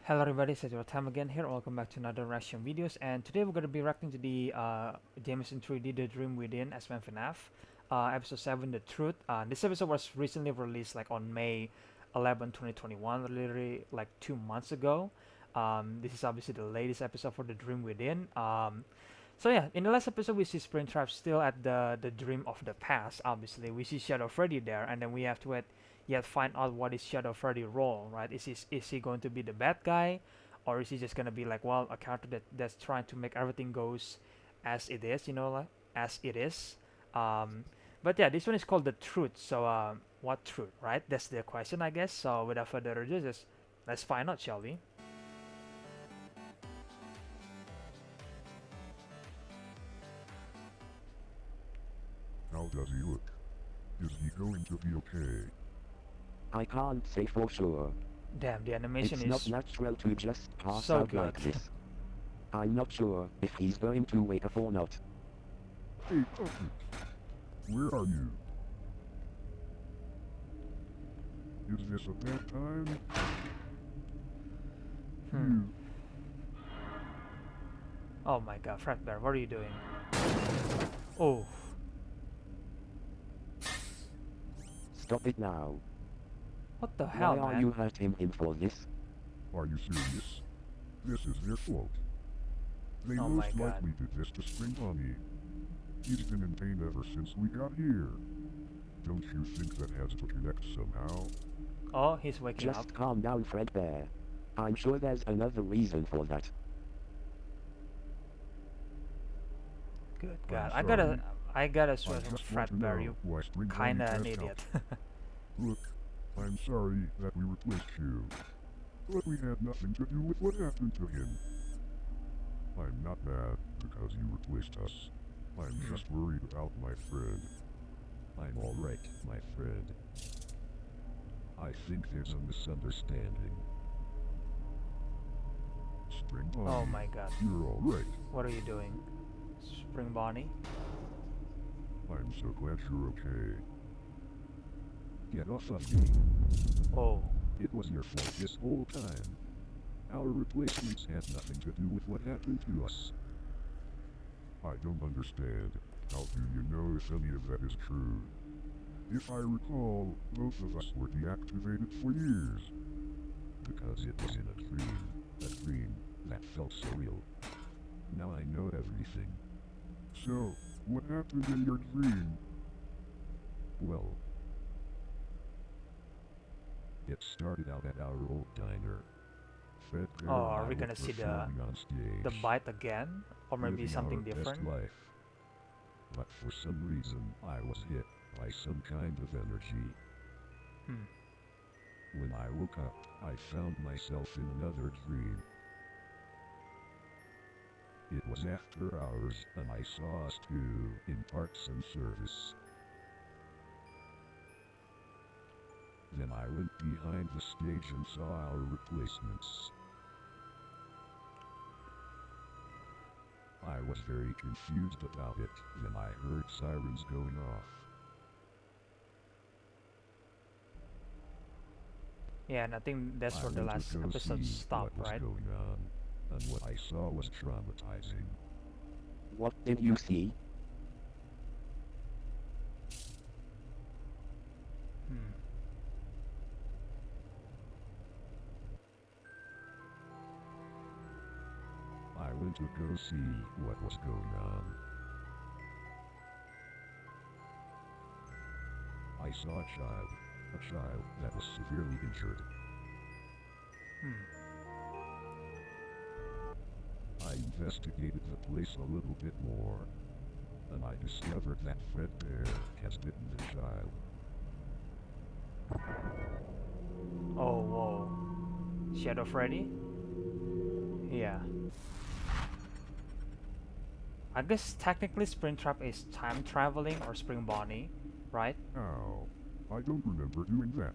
Hello everybody, it's EzraTime again here. Welcome back to another reaction videos, and today we're going to be reacting to the Jameson3D The Dream Within SFM FNAF episode 7 The Truth. This episode was recently released like on May 11, 2021, literally like 2 months ago. This is obviously the latest episode for The Dream Within. So yeah, in the last episode we see Springtrap still at the dream of the past. Obviously we see Shadow Freddy there, and then we have to yet find out what is Shadow Freddy role, right? Is he going to be the bad guy, or is he just gonna be like, well, a character that's trying to make everything goes as it is, like as it is. Um, but yeah, this one is called The Truth. So what truth, right? That's the question, I guess. So without further ado, just let's find out, shall we? How does he look? Is he going to be okay? I can't say for sure. Damn, the animation It's is not natural to just pass so out good. like this. I'm not sure if he's going to wake up or not. Hey, Puppet! Where are you? Is this a bad time? You. Oh my god, Fredbear, what are you doing? Oh. Stop it now. What the hell, Why are man? you hurting him for this? Are you serious? This is their fault. They Oh my most God. likely did this to Spring Bonnie. He's been in pain ever since we got here. Don't you think that has to connect somehow? Oh, he's waking up. Just calm down, Fredbear. I'm sure there's another reason for that. Good I'm God, sorry. I gotta I swear, just want to Fredbear, know you why Spring kinda Bonnie an passed idiot. out. Look, I'm sorry that we replaced you. But we had nothing to do with what happened to him. I'm not mad because you replaced us. I'm just worried about my friend. I'm alright, my friend. I think there's a misunderstanding. Spring Bonnie. Oh my God, You're alright. what are you doing? Spring Bonnie? I'm so glad you're okay. Get off of me. Oh, It was your fault this whole time. Our replacements had nothing to do with what happened to us. I don't understand. How do you know if any of that is true? If I recall, both of us were deactivated for years. Because it was in a dream that felt so real. Now I know everything. So, what happened in your dream? Well, it started out at our old diner. Fred oh, are we gonna see the stage, bite again, or maybe living something our best different? life. But for some reason, I was hit by some kind of energy. Hmm. When I woke up, I found myself in another dream. It was after hours, and I saw us two in parts and service. Then I went behind the stage and saw our replacements. I was very confused about it, then I heard sirens going off. Yeah, and I think that's I where the went last to go episode see stopped, what was right? going on, and what I saw was traumatizing. What did you see? Hmm. I went to go see what was going on. I saw a child that was severely injured. Hmm. I investigated the place a little bit more, and I discovered that Fredbear has bitten the child. Oh, whoa. Shadow Freddy? Yeah. I guess technically Springtrap is time traveling or Spring Bonnie, right? Ow. I don't remember doing that.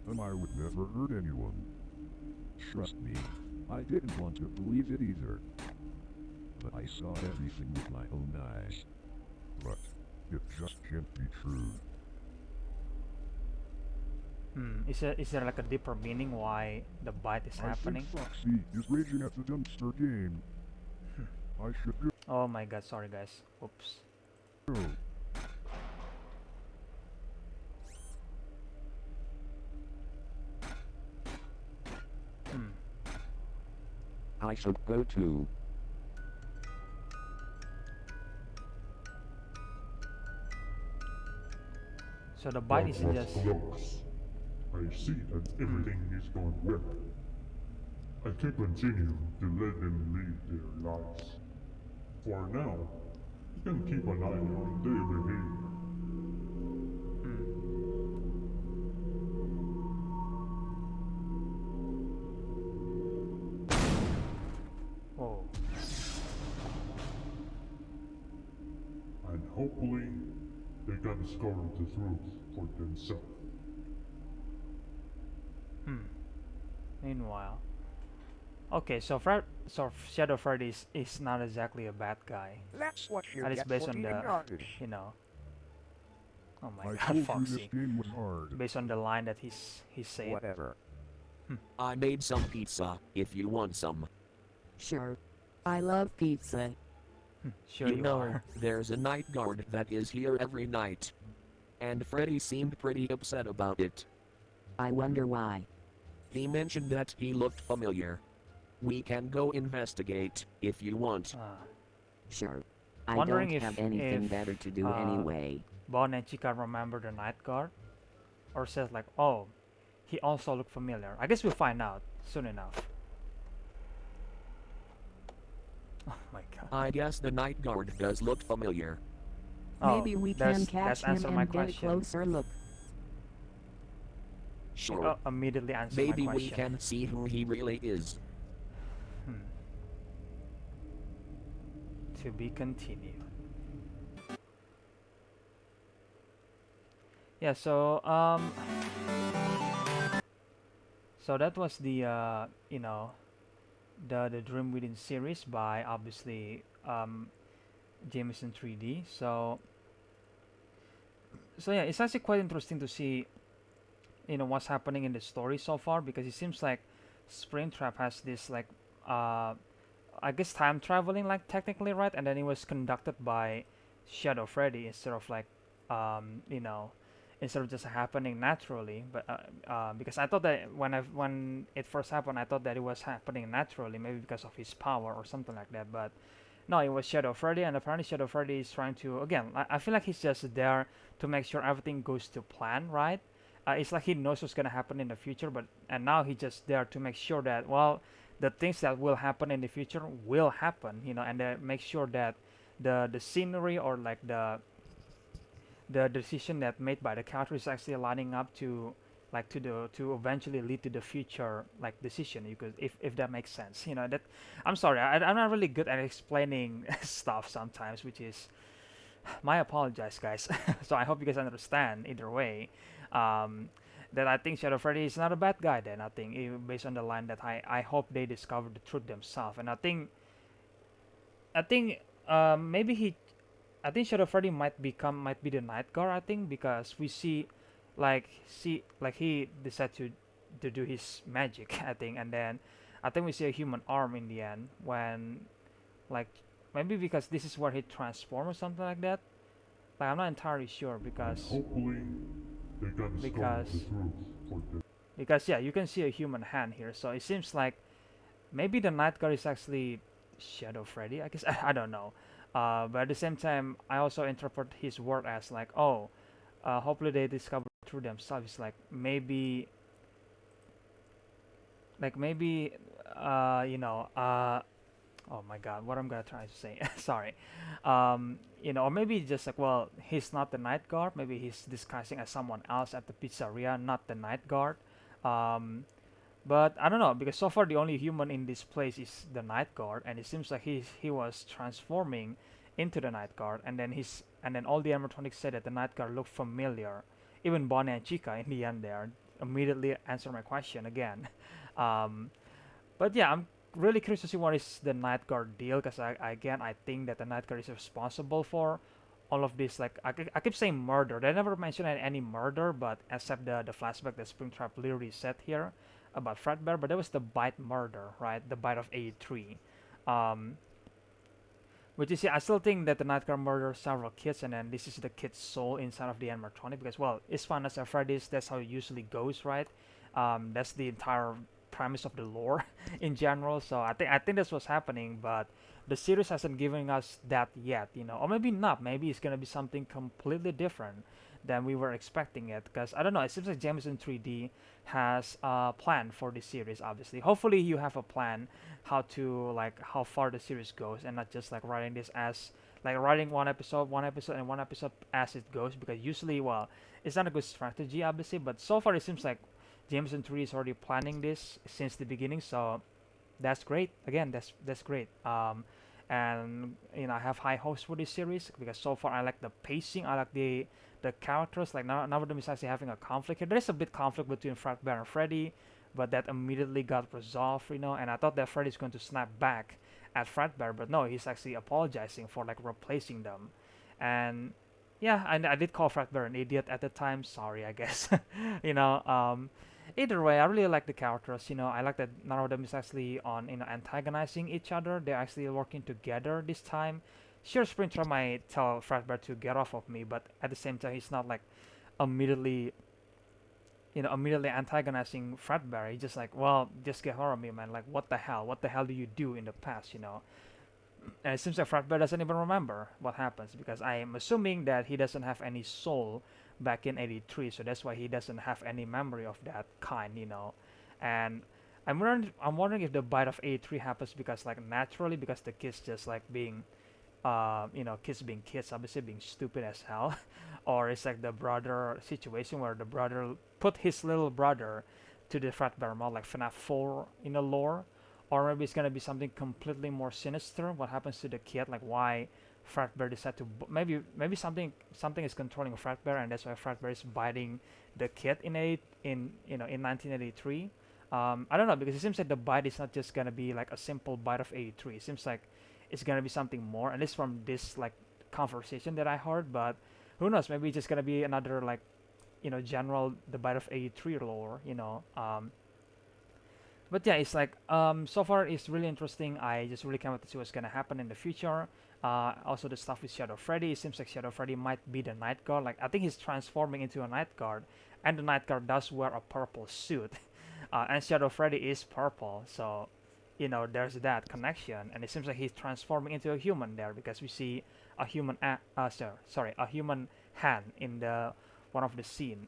And I would never hurt anyone. Trust me, I didn't want to believe it either. But I saw everything with my own eyes. But it just can't be true. Is there like a deeper meaning why the bite is I think happening? Foxy is raging at the dumpster game. I should Oh my god, sorry guys. Oops. go. Hmm. I should go too. So the bite That is was just close. I see that everything is going well. I can continue to let them live their lives. For now, you can keep an eye on their behavior. oh. And hopefully, they can discover the truth for themselves. Meanwhile. Okay, so Shadow Freddy is not exactly a bad guy. That's what you At least get based for on being the honest. you know. Oh my I god, told you this Foxy. game was hard. Based on the line that he's saying. Whatever. I made some pizza, if you want some. Sure. I love pizza. Sure you you know, are. there's a night guard that is here every night. And Freddy seemed pretty upset about it. I wonder why. He mentioned that he looked familiar. We can go investigate, if you want. Sure. I Wondering don't if- have anything if, better to do uh, anyway. Bon and Chica remember the night guard, or says like, oh, he also looked familiar. I guess we'll find out soon enough. Oh my god. I guess the night guard does look familiar. Maybe we can that's catch him answered my and get a question. closer look. Sure. Immediately answer Maybe my we question. can see who he really is. To be continued. Yeah, so so that was the you know, the Dream Within series by obviously Jameson3D. So yeah, it's actually quite interesting to see, you know, what's happening in the story so far, because it seems like Springtrap has this like I guess time traveling, like technically, right? And then it was conducted by Shadow Freddy instead of like you know, instead of just happening naturally. But because I thought that when it first happened, I thought that it was happening naturally, maybe because of his power or something like that. But no, it was Shadow Freddy, and apparently Shadow Freddy is trying to, again, I feel like he's just there to make sure everything goes to plan, right? It's like he knows what's gonna happen in the future, and now he's just there to make sure that, well, the things that will happen in the future will happen, you know, and make sure that the scenery, or like the decision that made by the character is actually lining up to like to eventually lead to the future like decision. You could, if that makes sense, you know. That, I'm sorry, I'm not really good at explaining stuff sometimes, which is my apologize, guys. So I hope you guys understand either way. That I think Shadow Freddy is not a bad guy. Then I think, based on the line that I hope they discover the truth themselves, and I think maybe I think Shadow Freddy might be the night guard. I think because we see he decided to do his magic. I think, and then I think we see a human arm in the end when, like, maybe because this is where he transforms or something like that. Like, I'm not entirely sure because Hopefully, they can discover Because- the truth for them. because yeah, you can see a human hand here, so it seems like maybe the night guard is actually Shadow Freddy. I guess I don't know. But at the same time, I also interpret his word as like, oh, hopefully they discover through themselves. It's like maybe, you know, oh my God, what I'm gonna try to say? Sorry, you know, or maybe just like, well, he's not the night guard. Maybe he's disguising as someone else at the pizzeria, not the night guard. But I don't know, because so far the only human in this place is the night guard, and it seems like he was transforming into the night guard, and then all the animatronics said that the night guard looked familiar. Even Bonnie and Chica in the end there immediately answered my question again. But yeah, I'm really curious to see what is the night guard deal, because I think that the night guard is responsible for all of this, like I keep saying murder. They never mentioned any murder, but except the flashback that Springtrap literally said here about Fredbear. But that was the bite murder, right? The bite of 83. Um, which is, yeah, I still think that the Nightcar murdered several kids, and then this is the kid's soul inside of the animatronic, because, well, it's fun as a Freddy's, that's how it usually goes, right? That's the entire premise of the lore in general. So I think that's what's happening, but the series hasn't given us that yet, or maybe not. Maybe it's gonna be something completely different than we were expecting it, because I don't know. It seems like Jameson3D has a plan for this series. Obviously, hopefully you have a plan how to, like, how far the series goes, and not just like writing this as like writing one episode, and one episode as it goes, because usually, well, it's not a good strategy, obviously, but so far it seems like Jameson3D is already planning this since the beginning, so that's great. Again, that's great. And I have high hopes for this series, because so far I like the pacing, I like the characters. Like, none of them is actually having a conflict here. There's a bit conflict between Fredbear and Freddy, but that immediately got resolved, and I thought that Freddy's going to snap back at Fredbear, but no, he's actually apologizing for, like, replacing them. And yeah, I did call Fredbear an idiot at the time. Sorry, I guess. you know um Either way, I really like the characters. I like that none of them is actually on antagonizing each other. They're actually working together this time. Sure, Springtrap might tell Fredbear to get off of me, but at the same time, he's not like immediately immediately antagonizing Fredbear. He's just like, well, just get rid of me, man. Like, what the hell? What the hell do you do in the past? And it seems like Fredbear doesn't even remember what happens, because I am assuming that he doesn't have any soul back in 83, so that's why he doesn't have any memory of that kind. And I'm wondering if the bite of 83 happens because, like, naturally, because the kids just like being kids being kids, obviously being stupid as hell, or it's like the brother situation where the brother put his little brother to the Fredbear mode, like FNAF 4 lore, or maybe it's gonna be something completely more sinister. What happens to the kid? Like, why Fredbear decided to maybe something is controlling Fredbear, and that's why Fredbear is biting the kid in 1983. I don't know, because it seems like the bite is not just gonna be like a simple bite of 83. It seems like it's gonna be something more, at least from this, like, conversation that I heard. But who knows? Maybe it's just gonna be another, like, general the bite of 83 lore. But yeah, it's like, so far it's really interesting. I just really can't wait to see what's gonna happen in the future. Also, the stuff with Shadow Freddy, it seems like Shadow Freddy might be the Night Guard. Like, I think he's transforming into a Night Guard, and the Night Guard does wear a purple suit, and Shadow Freddy is purple, so there's that connection. And it seems like he's transforming into a human there, because we see a human a human hand in the one of the scene.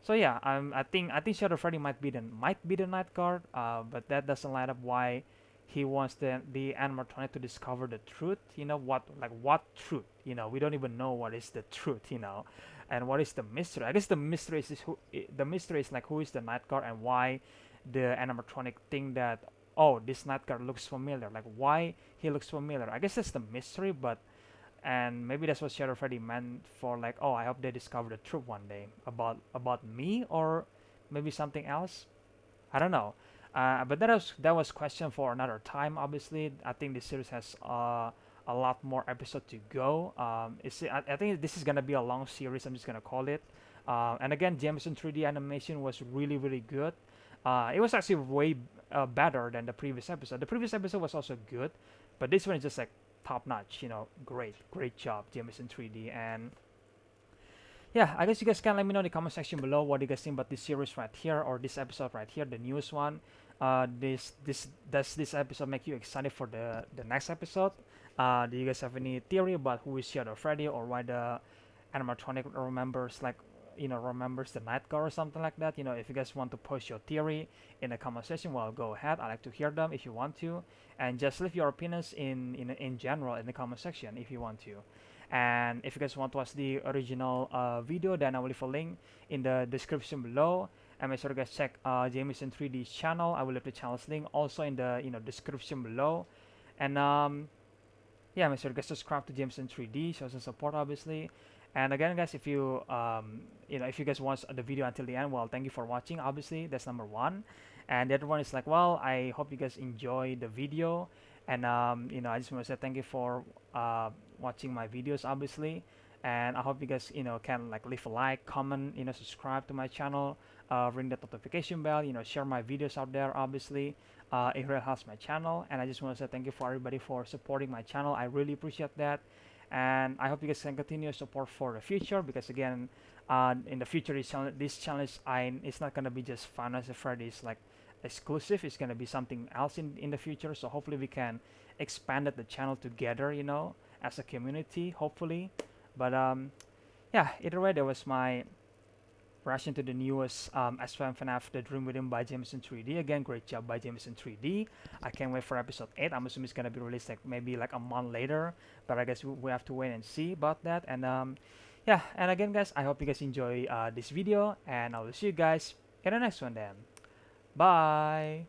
So yeah, I think Shadow Freddy might be the Night Guard, but that doesn't light up why he wants the animatronic to discover the truth. What truth? We don't even know what is the truth. And what is the mystery? I guess the mystery is like, who is the Night Guard, and why the animatronic think that, oh, this Night Guard looks familiar. Like, why he looks familiar? I guess that's the mystery, and maybe that's what Shadow Freddy meant for, like, oh, I hope they discover the truth one day about me, or maybe something else. I don't know. But that was question for another time. Obviously, I think this series has a lot more episodes to go. I think this is gonna be a long series. I'm just gonna call it. And again, Jameson3D animation was really, really good. It was actually way better than the previous episode. The previous episode was also good, but this one is just like top notch. Great job, Jameson3D. And yeah, I guess you guys can let me know in the comment section below what you guys think about this series right here, or this episode right here, the newest one. Does this episode make you excited for the next episode? Do you guys have any theory about who is Shadow Freddy, or why the animatronic remembers the Night Guard or something like that? If you guys want to post your theory in the comment section, well, go ahead. I like to hear them if you want to, and just leave your opinions in general in the comment section if you want to. And if you guys want to watch the original video, then I will leave a link in the description below. And make sure you guys check Jameson3D's channel. I will leave the channel's link also in the description below. And yeah, make sure you guys subscribe to Jameson3D, show some support, obviously. And again, guys, if you if you guys watch the video until the end, well, thank you for watching. Obviously, that's number one. And the other one is like, well, I hope you guys enjoy the video. And I just want to say thank you for watching my videos, obviously. And I hope you guys, can like leave a like, comment, subscribe to my channel, ring that notification bell, share my videos out there, obviously. It really helps my channel, and I just want to say thank you for everybody for supporting my channel. I really appreciate that, and I hope you guys can continue support for the future, because again, in the future, this channel it's not gonna be just Five Nights at Freddy's like exclusive. It's gonna be something else in the future. So hopefully we can expand the channel together, as a community, hopefully. But yeah, either way, that was my reaction to the newest SFM FNAF The Dream Within by Jameson3D. Again, great job by Jameson3D. I can't wait for episode 8. I'm assuming it's gonna be released like maybe like a month later, but I guess we have to wait and see about that. And yeah, and again guys, I hope you guys enjoy this video, and I will see you guys in the next one then. Bye.